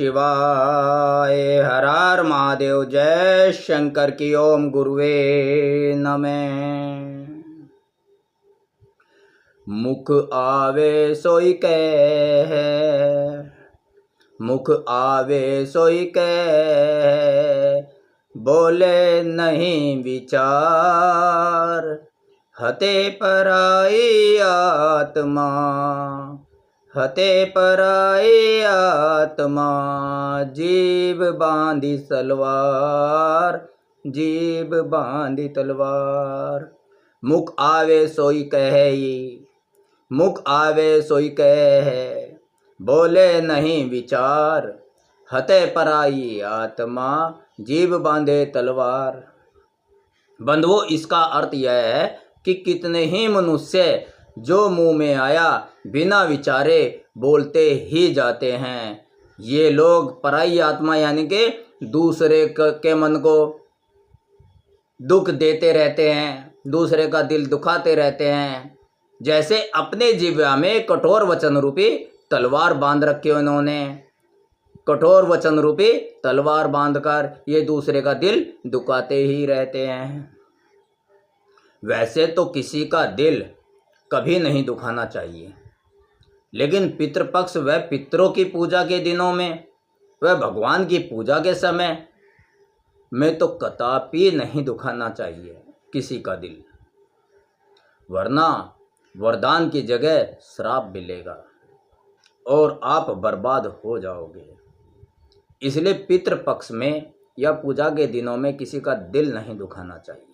शिवाय। हर हर महादेव। जय शंकर की ओम गुरुवे नमः। मुख आवे सोई कह, मुख आवे सोई कह, बोले नहीं विचार। हते पराई आत्मा, हते पराई आत्मा, जीव बांधी तलवार, जीव बांधी तलवार। मुख आवे सोई कहे, मुख आवे सोई कहे, बोले नहीं विचार। हते पराई आत्मा, जीव बांधे तलवार। बंधुओं, इसका अर्थ यह है कि कितने ही मनुष्य जो मुंह में आया बिना विचारे बोलते ही जाते हैं। ये लोग पराई आत्मा यानी कि दूसरे के मन को दुख देते रहते हैं, दूसरे का दिल दुखाते रहते हैं। जैसे अपने जीवा में कठोर वचन रूपी तलवार बांध रखी है उन्होंने। कठोर वचन रूपी तलवार बांधकर ये दूसरे का दिल दुखाते ही रहते हैं। वैसे तो किसी का दिल कभी नहीं दुखाना चाहिए, लेकिन पितृपक्ष व पितरों की पूजा के दिनों में व भगवान की पूजा के समय में तो कदापि नहीं दुखाना चाहिए किसी का दिल, वरना वरदान की जगह श्राप मिलेगा और आप बर्बाद हो जाओगे। इसलिए पितृपक्ष में या पूजा के दिनों में किसी का दिल नहीं दुखाना चाहिए,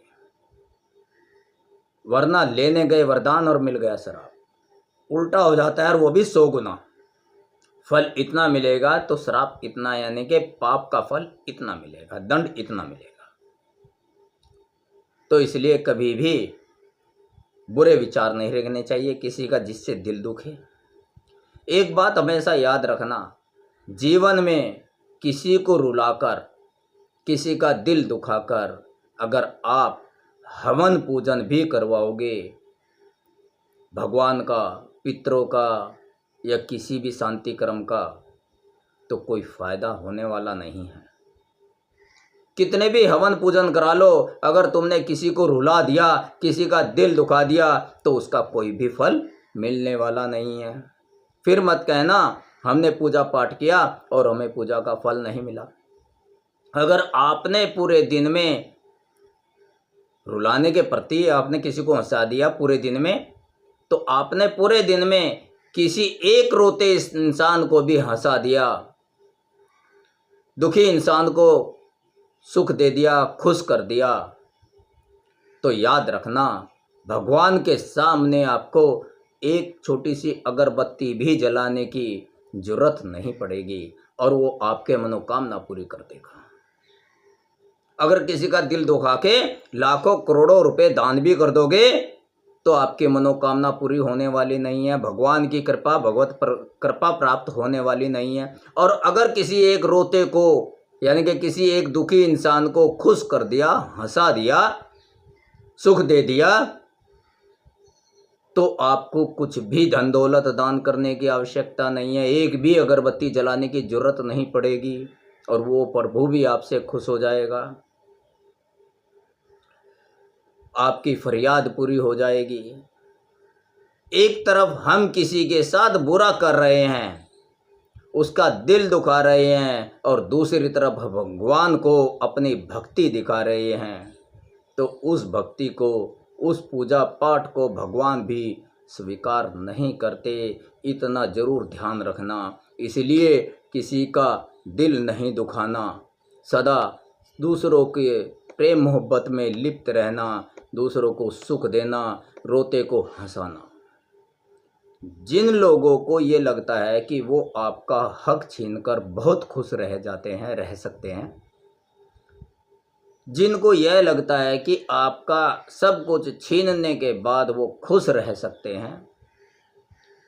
वरना लेने गए वरदान और मिल गया श्राप। उल्टा हो जाता है, और वो भी 100 गुना। फल इतना मिलेगा तो श्राप इतना, यानी कि पाप का फल इतना मिलेगा, दंड इतना मिलेगा। तो इसलिए कभी भी बुरे विचार नहीं रखने चाहिए किसी का जिससे दिल दुखे। एक बात हमेशा याद रखना, जीवन में किसी को रुलाकर, किसी का दिल दुखाकर अगर आप हवन पूजन भी करवाओगे भगवान का, पितरों का या किसी भी शांति कर्म का, तो कोई फायदा होने वाला नहीं है। कितने भी हवन पूजन करा लो, अगर तुमने किसी को रुला दिया, किसी का दिल दुखा दिया, तो उसका कोई भी फल मिलने वाला नहीं है। फिर मत कहना हमने पूजा पाठ किया और हमें पूजा का फल नहीं मिला। अगर आपने पूरे दिन में रुलाने के प्रति आपने किसी को हंसा दिया पूरे दिन में, तो आपने पूरे दिन में किसी एक रोते इंसान को भी हंसा दिया, दुखी इंसान को सुख दे दिया, खुश कर दिया। तो याद रखना, भगवान के सामने आपको एक छोटी सी अगरबत्ती भी जलाने की जरूरत नहीं पड़ेगी और वो आपके मनोकामना पूरी कर देगा। अगर किसी का दिल दुखा के लाखों करोड़ों रुपए दान भी कर दोगे तो आपकी मनोकामना पूरी होने वाली नहीं है, भगवान की कृपा, भगवत कृपा प्राप्त होने वाली नहीं है। और अगर किसी एक रोते को यानी कि किसी एक दुखी इंसान को खुश कर दिया, हंसा दिया, सुख दे दिया, तो आपको कुछ भी धन दौलत दान करने की आवश्यकता नहीं है, एक भी अगरबत्ती जलाने की जरूरत नहीं पड़ेगी और वो प्रभु भी आपसे खुश हो जाएगा। आपकी फरियाद पूरी हो जाएगी। एक तरफ हम किसी के साथ बुरा कर रहे हैं, उसका दिल दुखा रहे हैं, और दूसरी तरफ भगवान को अपनी भक्ति दिखा रहे हैं, तो उस भक्ति को, उस पूजा पाठ को भगवान भी स्वीकार नहीं करते। इतना जरूर ध्यान रखना। इसलिए किसी का दिल नहीं दुखाना, सदा दूसरों के प्रेम मोहब्बत में लिप्त रहना, दूसरों को सुख देना, रोते को हंसाना। जिन लोगों को ये लगता है कि वो आपका हक छीनकर बहुत खुश रह जाते हैं, रह सकते हैं, जिनको यह लगता है कि आपका सब कुछ छीनने के बाद वो खुश रह सकते हैं,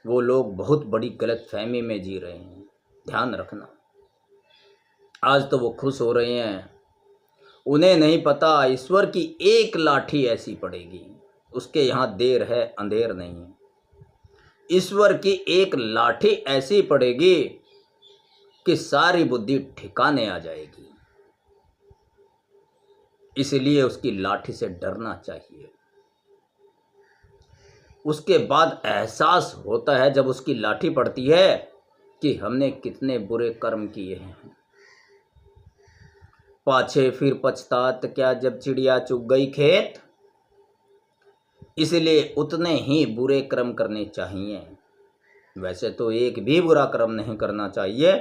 वो लोग बहुत बड़ी गलतफहमी में जी रहे हैं। ध्यान रखना, आज तो वो खुश हो रहे हैं, उन्हें नहीं पता ईश्वर की एक लाठी ऐसी पड़ेगी, उसके यहाँ देर है अंधेर नहीं है। ईश्वर की एक लाठी ऐसी पड़ेगी कि सारी बुद्धि ठिकाने आ जाएगी। इसलिए उसकी लाठी से डरना चाहिए। उसके बाद एहसास होता है जब उसकी लाठी पड़ती है कि हमने कितने बुरे कर्म किए हैं। पाछे फिर पछतात क्या जब चिड़िया चुग गई खेत। इसलिए उतने ही बुरे कर्म करने चाहिए। वैसे तो एक भी बुरा कर्म नहीं करना चाहिए,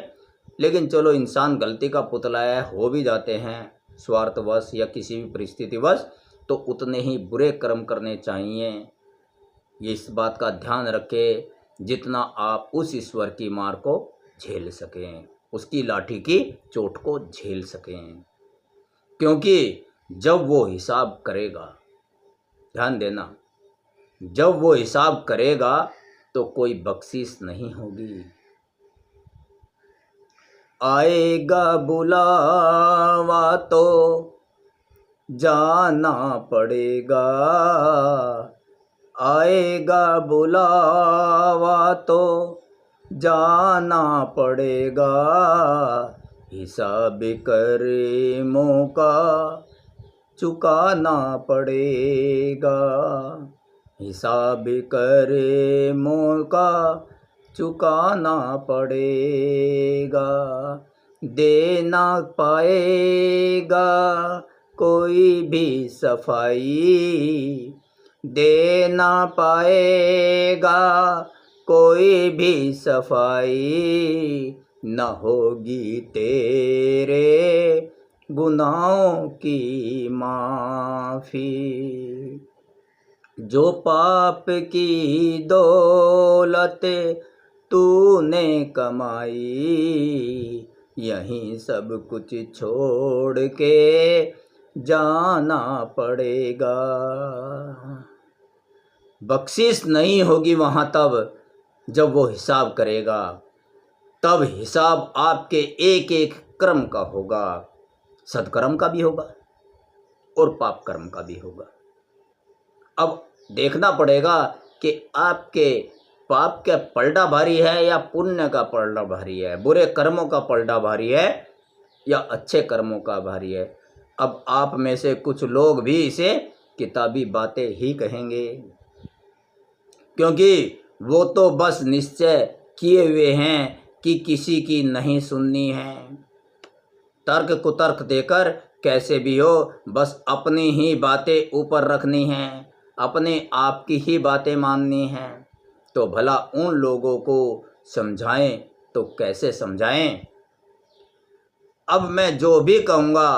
लेकिन चलो इंसान गलती का पुतला है, हो भी जाते हैं स्वार्थवश या किसी भी परिस्थितिवश, तो उतने ही बुरे कर्म करने चाहिए। ये इस बात का ध्यान रखें जितना आप उस ईश्वर की मार को झेल सकें, उसकी लाठी की चोट को झेल सकें। क्योंकि जब वो हिसाब करेगा, ध्यान देना, जब वो हिसाब करेगा तो कोई बख्शिश नहीं होगी। आएगा बुलावा तो जाना पड़ेगा, आएगा बुलावा तो जाना पड़ेगा, हिसाब कर्मों का चुकाना पड़ेगा, हिसाब कर्मों का चुकाना पड़ेगा। दे ना पाएगा कोई भी सफाई, दे ना पाएगा कोई भी सफाई, न होगी तेरे गुनाहों की माफ़ी। जो पाप की दौलत तूने कमाई, यहीं सब कुछ छोड़ के जाना पड़ेगा। बख्शिश नहीं होगी वहाँ तब जब वो हिसाब करेगा। तब हिसाब आपके एक एक कर्म का होगा, सत्कर्म का भी होगा और पाप कर्म का भी होगा। अब देखना पड़ेगा कि आपके पाप का पलड़ा भारी है या पुण्य का पलड़ा भारी है, बुरे कर्मों का पलड़ा भारी है या अच्छे कर्मों का भारी है। अब आप में से कुछ लोग भी इसे किताबी बातें ही कहेंगे, क्योंकि वो तो बस निश्चय किए हुए हैं कि किसी की नहीं सुननी है। तर्क कुतर्क देकर कैसे भी हो बस अपनी ही बातें ऊपर रखनी हैं, अपने आप की ही बातें माननी हैं। तो भला उन लोगों को समझाएं तो कैसे समझाएं। अब मैं जो भी कहूँगा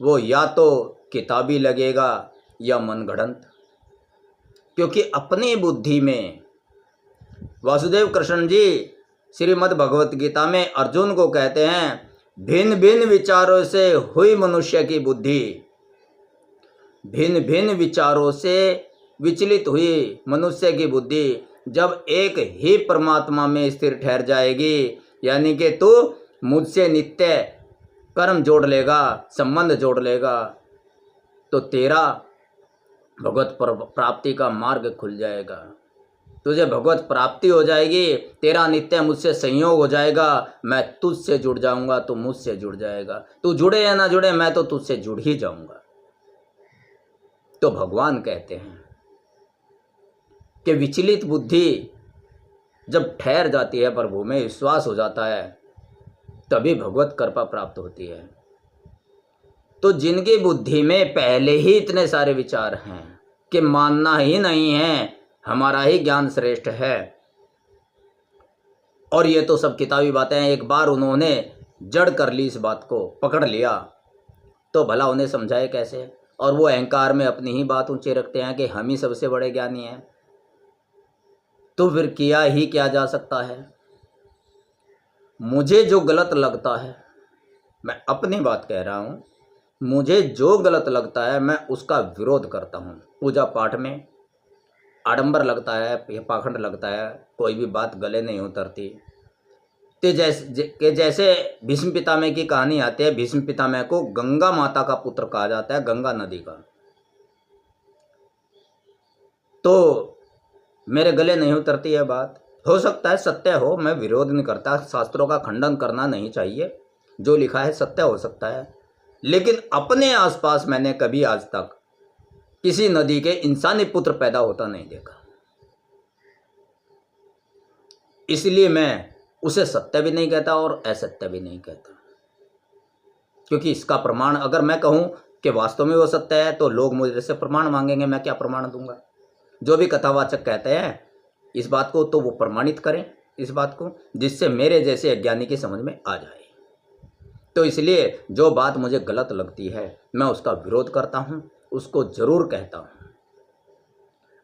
वो या तो किताबी लगेगा या मनगढ़ंत, क्योंकि अपनी बुद्धि में वासुदेव कृष्ण जी श्रीमद् भगवत गीता में अर्जुन को कहते हैं, भिन्न भिन्न विचारों से हुई मनुष्य की बुद्धि, भिन्न भिन्न विचारों से विचलित हुई मनुष्य की बुद्धि जब एक ही परमात्मा में स्थिर ठहर जाएगी, यानी कि तू मुझसे नित्य कर्म जोड़ लेगा, संबंध जोड़ लेगा, तो तेरा भगवत प्राप्ति का मार्ग खुल जाएगा। तुझे भगवत प्राप्ति हो जाएगी, तेरा नित्य मुझसे संयोग हो जाएगा, मैं तुझसे जुड़ जाऊंगा, तू मुझसे जुड़ जाएगा। तू जुड़े या ना जुड़े मैं तो तुझसे जुड़ ही जाऊंगा। तो भगवान कहते हैं कि विचलित बुद्धि जब ठहर जाती है, प्रभु में विश्वास हो जाता है, तभी भगवत कृपा प्राप्त होती है। तो जिनकी बुद्धि में पहले ही इतने सारे विचार हैं कि मानना ही नहीं है, हमारा ही ज्ञान श्रेष्ठ है, और ये तो सब किताबी बातें हैं, एक बार उन्होंने जड़ कर ली, इस बात को पकड़ लिया, तो भला उन्हें समझाए कैसे। और वो अहंकार में अपनी ही बात ऊंचे रखते हैं कि हम ही सबसे बड़े ज्ञानी हैं। तो फिर किया ही क्या जा सकता है। मुझे जो गलत लगता है, मैं अपनी बात कह रहा हूँ, मुझे जो गलत लगता है मैं उसका विरोध करता हूँ। पूजा पाठ में आडंबर लगता है या पाखंड लगता है, कोई भी बात गले नहीं उतरती। तो जैसे भीष्म पितामह की कहानी आती है, भीष्म पितामह को गंगा माता का पुत्र कहा जाता है, गंगा नदी का। तो मेरे गले नहीं उतरती है बात, हो सकता है सत्य हो, मैं विरोध नहीं करता, शास्त्रों का खंडन करना नहीं चाहिए, जो लिखा है सत्य हो सकता है, लेकिन अपने आसपास मैंने कभी आज तक किसी नदी के इंसानी पुत्र पैदा होता नहीं देखा। इसलिए मैं उसे सत्य भी नहीं कहता और असत्य भी नहीं कहता, क्योंकि इसका प्रमाण अगर मैं कहूं कि वास्तव में वो सत्य है तो लोग मुझे से प्रमाण मांगेंगे, मैं क्या प्रमाण दूंगा। जो भी कथावाचक कहते हैं इस बात को तो वो प्रमाणित करें इस बात को, जिससे मेरे जैसे अज्ञानी की समझ में आ जाए। तो इसलिए जो बात मुझे गलत लगती है मैं उसका विरोध करता हूं, उसको जरूर कहता हूं।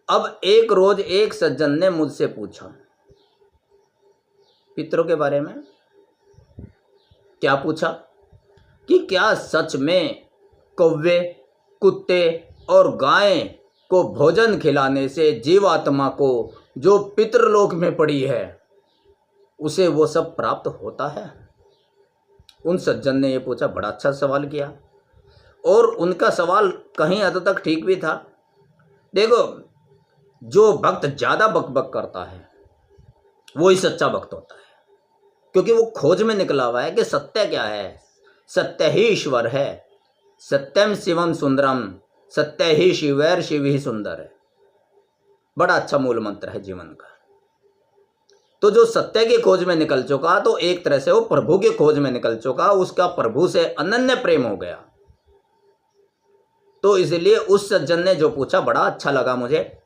अब एक रोज एक सज्जन ने मुझसे पूछा पितरों के बारे में। क्या पूछा कि क्या सच में कौवे, कुत्ते और गाय को भोजन खिलाने से जीवात्मा को जो पितृलोक में पड़ी है उसे वो सब प्राप्त होता है? उन सज्जन ने ये पूछा। बड़ा अच्छा सवाल किया और उनका सवाल कहीं हद तक ठीक भी था। देखो, जो भक्त ज़्यादा बकबक करता है वो ही सच्चा भक्त होता है, क्योंकि वो खोज में निकला हुआ है कि सत्य क्या है। सत्य ही ईश्वर है, सत्यम शिवम सुंदरम, सत्य ही शिवैर शिव ही सुंदर है। बड़ा अच्छा मूल मंत्र है जीवन का। तो जो सत्य की खोज में निकल चुका तो एक तरह से वो प्रभु की खोज में निकल चुका, उसका प्रभु से अनन्य प्रेम हो गया। तो इसलिए उस सज्जन ने जो पूछा बड़ा अच्छा लगा मुझे।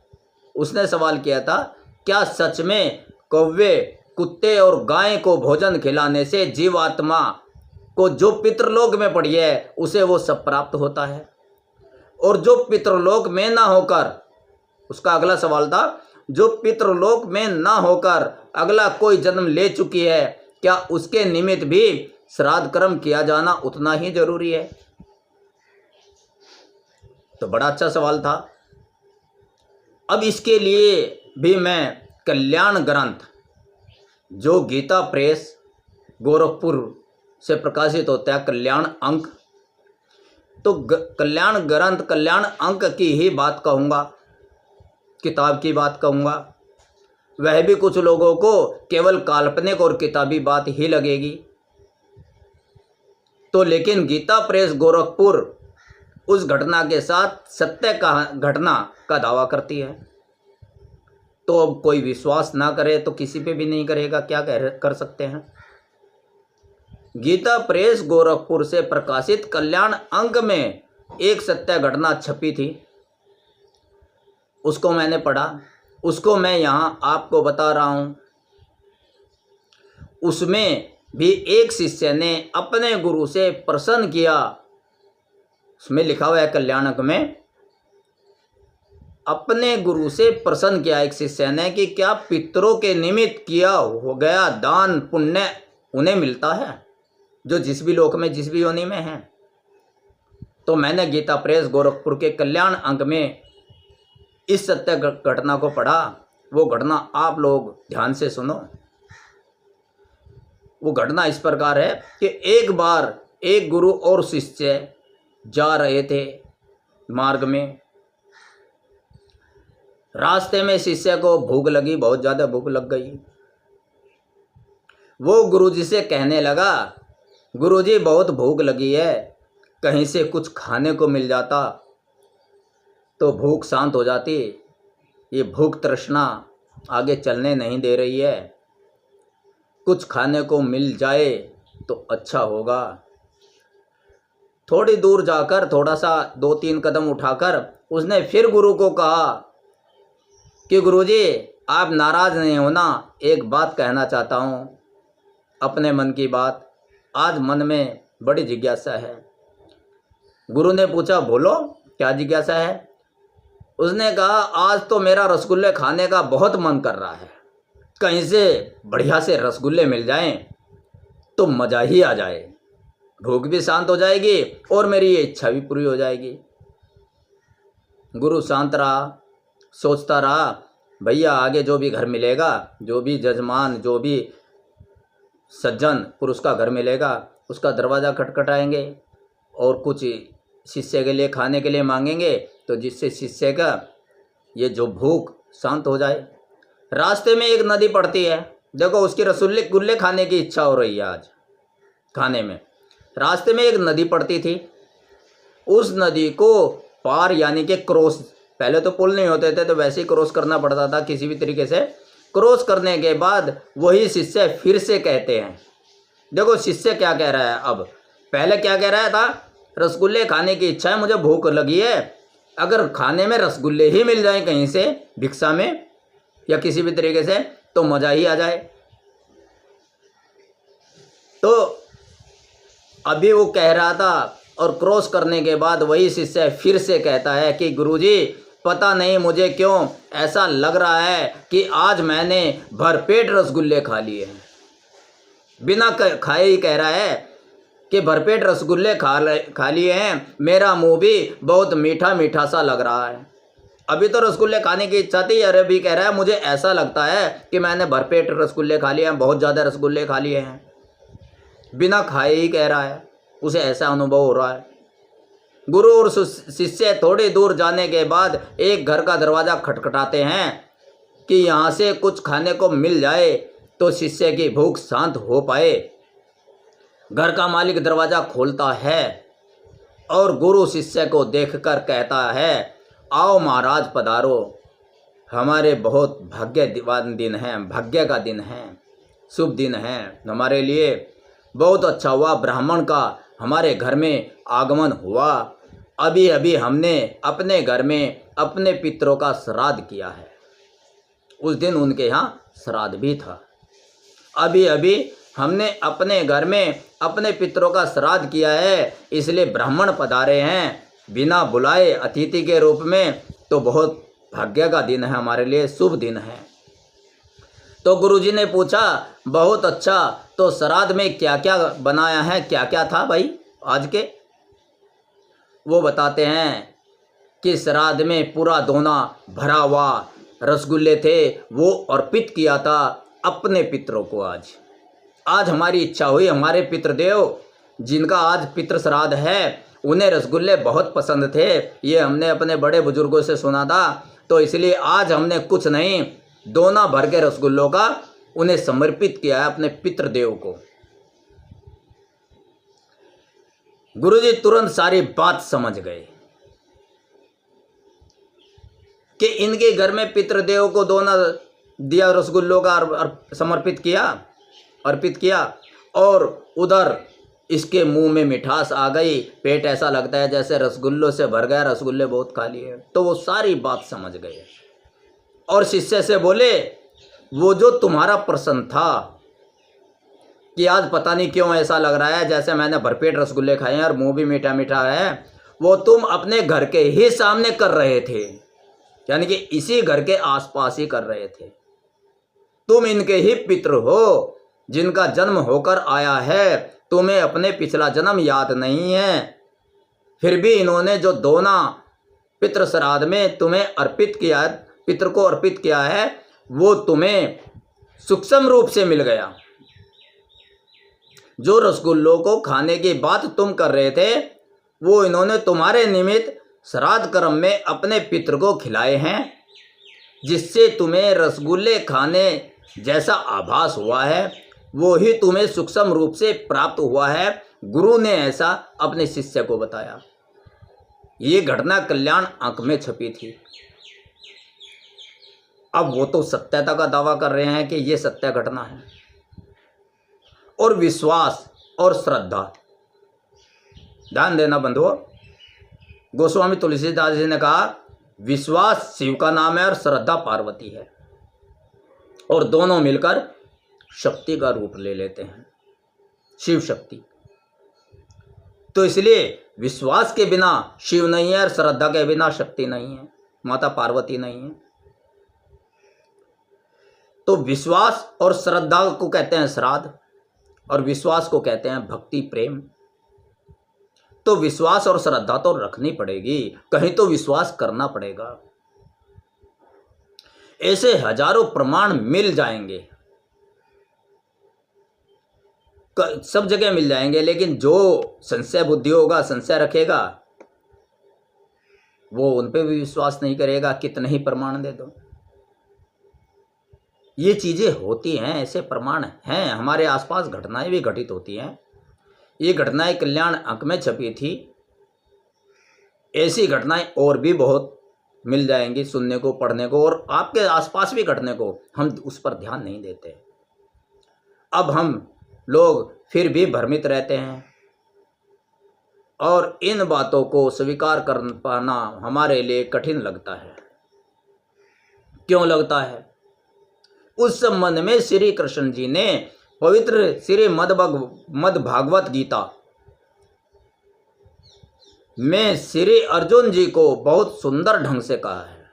उसने सवाल किया था, क्या सच में कौवे, कुत्ते और गाय को भोजन खिलाने से जीवात्मा को जो पितृलोक में पड़ी है उसे वो सब प्राप्त होता है? और जो पितृलोक में ना होकर, उसका अगला सवाल था, जो पितृलोक में ना होकर अगला कोई जन्म ले चुकी है क्या उसके निमित्त भी श्राद्ध कर्म किया जाना उतना ही जरूरी है? तो बड़ा अच्छा सवाल था। अब इसके लिए भी मैं कल्याण ग्रंथ, जो गीता प्रेस गोरखपुर से प्रकाशित होता है, कल्याण अंक, तो कल्याण ग्रंथ, कल्याण अंक की ही बात कहूँगा, किताब की बात कहूँगा। वह भी कुछ लोगों को केवल काल्पनिक और किताबी बात ही लगेगी। तो लेकिन गीता प्रेस गोरखपुर उस घटना के साथ सत्य का घटना का दावा करती है। तो अब कोई विश्वास ना करे तो किसी पे भी नहीं करेगा, क्या कर सकते हैं। गीता प्रेस गोरखपुर से प्रकाशित कल्याण अंक में एक सत्य घटना छपी थी, उसको मैंने पढ़ा, उसको मैं यहाँ आपको बता रहा हूँ। उसमें भी एक शिष्य ने अपने गुरु से प्रश्न किया। उसमें लिखा हुआ है कल्याण अंक में, अपने गुरु से प्रश्न किया एक शिष्य ने कि क्या पितरों के निमित्त किया हो गया दान पुण्य उन्हें मिलता है, जो जिस भी लोक में जिस भी योनि में है। तो मैंने गीता प्रेस गोरखपुर के कल्याण अंक में इस सत्य घटना को पढ़ा। वो घटना आप लोग ध्यान से सुनो। वो घटना इस प्रकार है कि एक बार एक गुरु और शिष्य जा रहे थे मार्ग में। रास्ते में शिष्य को भूख लगी, बहुत ज़्यादा भूख लग गई। वो गुरुजी से कहने लगा, गुरुजी बहुत भूख लगी है, कहीं से कुछ खाने को मिल जाता तो भूख शांत हो जाती। ये भूख तृष्णा आगे चलने नहीं दे रही है, कुछ खाने को मिल जाए तो अच्छा होगा। थोड़ी दूर जाकर, थोड़ा सा 2-3 कदम उठाकर उसने फिर गुरु को कहा कि गुरुजी आप नाराज़ नहीं होना, एक बात कहना चाहता हूँ, अपने मन की बात, आज मन में बड़ी जिज्ञासा है। गुरु ने पूछा, बोलो क्या जिज्ञासा है? उसने कहा, आज तो मेरा रसगुल्ले खाने का बहुत मन कर रहा है, कहीं से बढ़िया से रसगुल्ले मिल जाएं तो मज़ा ही आ जाए, भूख भी शांत हो जाएगी और मेरी ये इच्छा भी पूरी हो जाएगी। गुरु शांत रहा, सोचता रहा, भैया आगे जो भी घर मिलेगा, जो भी जजमान, जो भी सज्जन पुरुष का घर मिलेगा, उसका दरवाज़ा खटखटाएंगे और कुछ शिष्य के लिए खाने के लिए मांगेंगे, तो जिससे शिष्य का ये जो भूख शांत हो जाए। रास्ते में एक नदी पड़ती है, देखो उसकी रसगुल्ले गुल्ले खाने की इच्छा हो रही है आज खाने में। रास्ते में एक नदी पड़ती थी, उस नदी को पार यानी कि क्रॉस, पहले तो पुल नहीं होते थे तो वैसे ही क्रॉस करना पड़ता था किसी भी तरीके से। क्रॉस करने के बाद वही शिष्य फिर से कहते हैं, देखो शिष्य क्या कह रहा है अब, पहले क्या कह रहा था, रसगुल्ले खाने की इच्छा है, मुझे भूख लगी है, अगर खाने में रसगुल्ले ही मिल जाए कहीं से भिक्षा में या किसी भी तरीके से तो मज़ा ही आ जाए। तो अभी वो कह रहा था और क्रॉस करने के बाद वही शिष्य फिर से कहता है कि गुरुजी पता नहीं मुझे क्यों ऐसा लग रहा है कि आज मैंने भरपेट रसगुल्ले खा लिए हैं। बिना खाए ही कह रहा है कि भरपेट रसगुल्ले खा लिए हैं, मेरा मुंह भी बहुत मीठा मीठा सा लग रहा है। अभी तो रसगुल्ले खाने की इच्छा थी, अरे भी कह रहा है मुझे ऐसा लगता है कि मैंने भरपेट रसगुल्ले खा लिए हैं, बहुत ज़्यादा रसगुल्ले खा लिए हैं। बिना खाए ही कह रहा है, उसे ऐसा अनुभव हो रहा है। गुरु और शिष्य थोड़ी दूर जाने के बाद एक घर का दरवाज़ा खटखटाते हैं कि यहाँ से कुछ खाने को मिल जाए तो शिष्य की भूख शांत हो पाए। घर का मालिक दरवाज़ा खोलता है और गुरु शिष्य को देखकर कहता है, आओ महाराज पधारो, हमारे बहुत भाग्यवान दिन है, भाग्य का दिन है, शुभ दिन है हमारे लिए, बहुत अच्छा हुआ ब्राह्मण का हमारे घर में आगमन हुआ। अभी अभी हमने अपने घर में अपने पितरों का श्राद्ध किया है, उस दिन उनके यहाँ श्राद्ध भी था। अभी अभी हमने अपने घर में अपने पितरों का श्राद्ध किया है, इसलिए ब्राह्मण पधारे हैं बिना बुलाए अतिथि के रूप में, तो बहुत भाग्य का दिन है हमारे लिए, शुभ दिन है। तो गुरुजी ने पूछा, बहुत अच्छा, तो श्राद्ध में क्या क्या बनाया है, क्या क्या था भाई आज के? वो बताते हैं कि श्राद्ध में पूरा दोना भरा हुआ रसगुल्ले थे, वो अर्पित किया था अपने पितरों को। आज हमारी इच्छा हुई, हमारे पितृदेव जिनका आज पितृ श्राद्ध है उन्हें रसगुल्ले बहुत पसंद थे, ये हमने अपने बड़े बुजुर्गों से सुना था, तो इसलिए आज हमने कुछ नहीं दोना भर के रसगुल्लों का उन्हें समर्पित किया है अपने पितृदेव को। गुरुजी तुरंत सारी बात समझ गए कि इनके घर में पितृदेव को दोना दिया रसगुल्लों का समर्पित किया, अर्पित किया, और उधर इसके मुंह में मिठास आ गई, पेट ऐसा लगता है जैसे रसगुल्लों से भर गया, रसगुल्ले बहुत खा लिए। तो वो सारी बात समझ गए और शिष्य से बोले, वो जो तुम्हारा प्रश्न था कि आज पता नहीं क्यों ऐसा लग रहा है जैसे मैंने भरपेट रसगुल्ले खाए हैं और मुंह भी मीठा मीठा है, वो तुम अपने घर के ही सामने कर रहे थे, यानी कि इसी घर के आसपास ही कर रहे थे। तुम इनके ही पितृ हो जिनका जन्म होकर आया है, तुम्हें अपने पिछला जन्म याद नहीं है, फिर भी इन्होंने जो दोना पितृ श्राद्ध में तुम्हें अर्पित किया, पितृ को अर्पित किया है, वो तुम्हें सूक्ष्म रूप से मिल गया। जो रसगुल्लों को खाने की बात तुम कर रहे थे, वो इन्होंने तुम्हारे निमित्त श्राद्ध कर्म में अपने पितृ को खिलाए हैं, जिससे तुम्हें रसगुल्ले खाने जैसा आभास हुआ है, वो ही तुम्हें सूक्ष्म रूप से प्राप्त हुआ है। गुरु ने ऐसा अपने शिष्य को बताया। ये घटना कल्याण अंक में छपी थी। अब वो तो सत्यता का दावा कर रहे हैं कि ये सत्य घटना है, और विश्वास और श्रद्धा, ध्यान देना बंधुओं, गोस्वामी तुलसीदास जी ने कहा विश्वास शिव का नाम है और श्रद्धा पार्वती है, और दोनों मिलकर शक्ति का रूप ले लेते हैं, शिव शक्ति। तो इसलिए विश्वास के बिना शिव नहीं है और श्रद्धा के बिना शक्ति नहीं है, माता पार्वती नहीं है। तो विश्वास और श्रद्धा को कहते हैं श्राद्ध, और विश्वास को कहते हैं भक्ति प्रेम। तो विश्वास और श्रद्धा तो रखनी पड़ेगी, कहीं तो विश्वास करना पड़ेगा। ऐसे हजारों प्रमाण मिल जाएंगे, सब जगह मिल जाएंगे, लेकिन जो संशय बुद्धि होगा, संशय रखेगा, वो उन पे भी विश्वास नहीं करेगा, कितने ही प्रमाण दे दो। ये चीज़ें होती हैं, ऐसे प्रमाण हैं, हमारे आसपास घटनाएं भी घटित होती हैं। ये घटनाएं कल्याण अंक में छपी थी। ऐसी घटनाएं और भी बहुत मिल जाएंगी सुनने को, पढ़ने को, और आपके आसपास भी घटने को। हम उस पर ध्यान नहीं देते। अब हम लोग फिर भी भ्रमित रहते हैं और इन बातों को स्वीकार कर पाना हमारे लिए कठिन लगता है। क्यों लगता है? उस संबंध में श्री कृष्ण जी ने पवित्र श्री मद भागवत गीता में श्री अर्जुन जी को बहुत सुंदर ढंग से कहा है।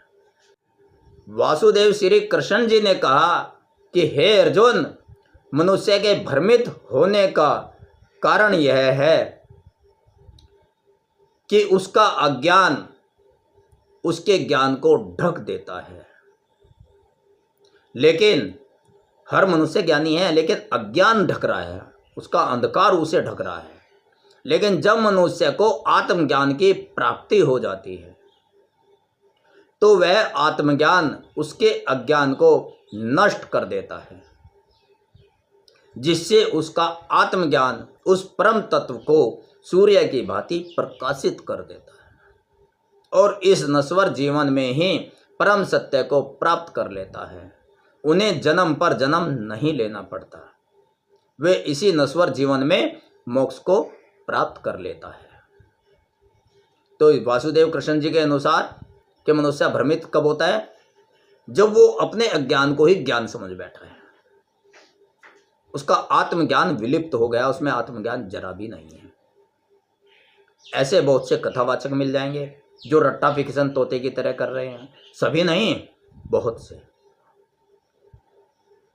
वासुदेव श्री कृष्ण जी ने कहा कि हे अर्जुन, मनुष्य के भ्रमित होने का कारण यह है कि उसका अज्ञान उसके ज्ञान को ढक देता है। लेकिन हर मनुष्य ज्ञानी है, लेकिन अज्ञान ढक रहा है, उसका अंधकार उसे ढक रहा है। लेकिन जब मनुष्य को आत्मज्ञान की प्राप्ति हो जाती है तो वह आत्मज्ञान उसके अज्ञान को नष्ट कर देता है, जिससे उसका आत्मज्ञान उस परम तत्व को सूर्य की भांति प्रकाशित कर देता है और इस नश्वर जीवन में ही परम सत्य को प्राप्त कर लेता है। उन्हें जन्म पर जन्म नहीं लेना पड़ता, वे इसी नश्वर जीवन में मोक्ष को प्राप्त कर लेता है। तो वासुदेव कृष्ण जी के अनुसार कि मनुष्य भ्रमित कब होता है? जब वो अपने अज्ञान को ही ज्ञान समझ बैठा है, उसका आत्मज्ञान विलिप्त हो गया, उसमें आत्मज्ञान जरा भी नहीं है। ऐसे बहुत से कथावाचक मिल जाएंगे जो रट्टा फिक्सन तोते की तरह कर रहे हैं। सभी नहीं, बहुत से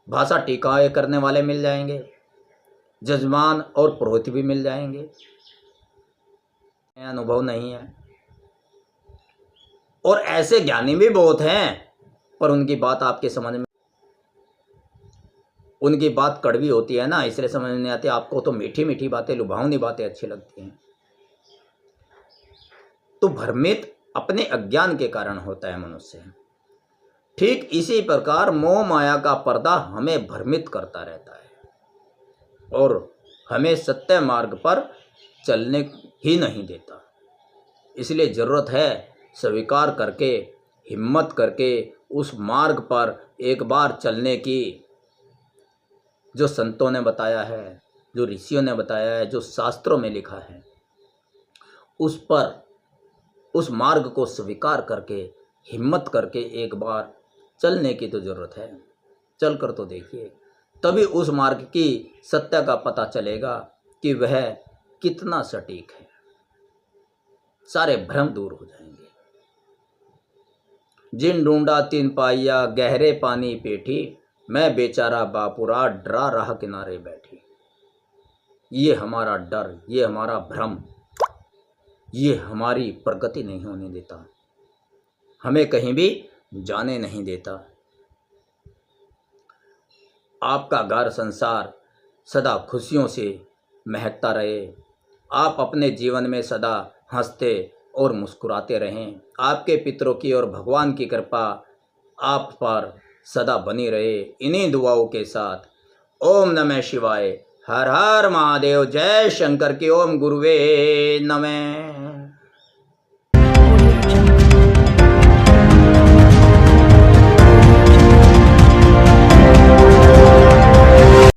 भाषा टीकाएं करने वाले मिल जाएंगे, जजमान और पुरोहित भी मिल जाएंगे। अनुभव नहीं है। और ऐसे ज्ञानी भी बहुत हैं, पर उनकी बात आपके समझ में, उनकी बात कड़वी होती है ना, इसलिए समझ नहीं आती। आपको तो मीठी मीठी बातें, लुभावनी बातें अच्छी लगती हैं। तो भ्रमित अपने अज्ञान के कारण होता है मनुष्य। ठीक इसी प्रकार मोह माया का पर्दा हमें भ्रमित करता रहता है और हमें सत्य मार्ग पर चलने ही नहीं देता। इसलिए जरूरत है स्वीकार करके, हिम्मत करके उस मार्ग पर एक बार चलने की, जो संतों ने बताया है, जो ऋषियों ने बताया है, जो शास्त्रों में लिखा है, उस पर, उस मार्ग को स्वीकार करके, हिम्मत करके एक बार चलने की तो जरूरत है। चल कर तो देखिए, तभी उस मार्ग की सत्य का पता चलेगा कि वह कितना सटीक है। सारे भ्रम दूर हो जाएंगे। जिन ढूंढा तीन पाइया, गहरे पानी पेठी, मैं बेचारा बापुरा डरा रहा किनारे बैठी। ये हमारा डर, ये हमारा भ्रम, ये हमारी प्रगति नहीं होने देता, हमें कहीं भी जाने नहीं देता। आपका घर संसार सदा खुशियों से महकता रहे, आप अपने जीवन में सदा हंसते और मुस्कुराते रहें। आपके पितरों की और भगवान की कृपा आप पर सदा बनी रहे। इन्हीं दुआओं के साथ ओम नमः शिवाय, हर हर महादेव, जय शंकर की। ओम गुरुवे नमः।